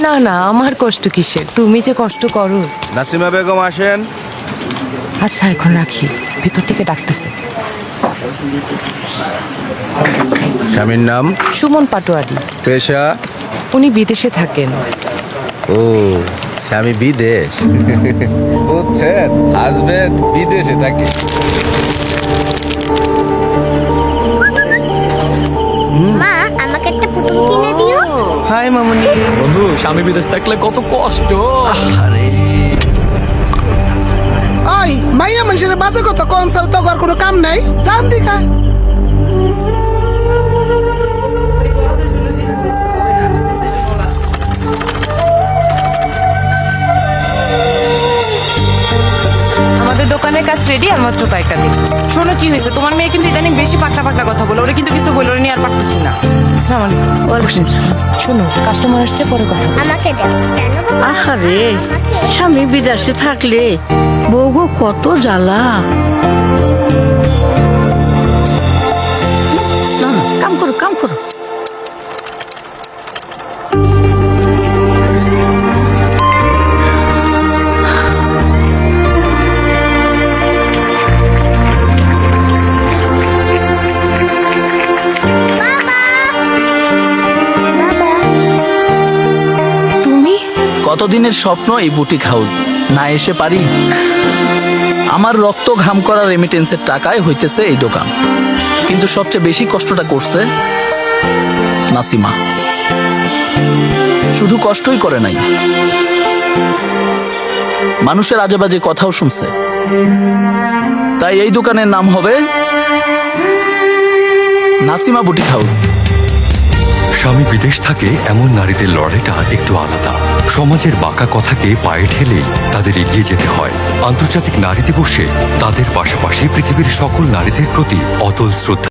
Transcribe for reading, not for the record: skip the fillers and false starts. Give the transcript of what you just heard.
না না, আমার কষ্ট কিসের? তুমি যে কষ্ট করো। নাসিমা বেগম আসেন। আচ্ছা এখন রাখি, ভিতর থেকে ডাকতেছে। স্বামীর নাম? সুমন পাটোয়ারি। পেশা? উনি বিদেশে থাকেন। ও, স্বামী বিদেশ। বুঝছেন, হাজবেন্ড বিদেশে থাকে। মা আমাকে একটা পুতুল কিনে দিও। হাই মামুনি। বন্ধু স্বামী বিদেশ থাকলে কত কষ্ট। ওই মাইয়া মানুষের বাজে কত কনসার্ট তো কোনো কাম নাই, জান দিকা। আমাদের দোকানের কাজ রেডি, আর মাত্র কয়েকটা দিন। শোনো কি হয়েছে, তোমার মেয়ে কিন্তু ইদানিং বেশি পাকলা পাকলা কথা বলে, ওরা কিন্তু কিছু বলে নিয়ে আর পারতেছি না। আসসালামু আলাইকুম। শোনো, কাস্টমার আসছে, পরে কথা বলবো। আমাকে দাও। কেন বাবা? আহারে, স্বামী বিদেশে থাকলে বউগো কত জ্বালা। না না, কাম করো কাম করো। তুমি? কতদিনের স্বপ্ন এই বুটিক হাউস, না এসে পারি। আমার রক্ত ঘাম করা রেমিটেন্সের টাকায় হইতেছে এই দোকান, কিন্তু সবচেয়ে বেশি কষ্টটা করছে নাসিমা। শুধু কষ্টই করে নাই, মানুষের আজে বাজে কথাও শুনছে। তাই এই দোকানের নাম হবে নাসিমা বুটিক হাউস। স্বামী বিদেশ থাকে এমন নারীদের লড়াইটা একটু আলাদা। সমাজের বাঁকা কথাকে পায়ে ঠেলেই তাদের এগিয়ে যেতে হয়। আন্তর্জাতিক নারী দিবসে তাদের পাশাপাশি পৃথিবীর সকল নারীদের প্রতি অতল শ্রদ্ধা।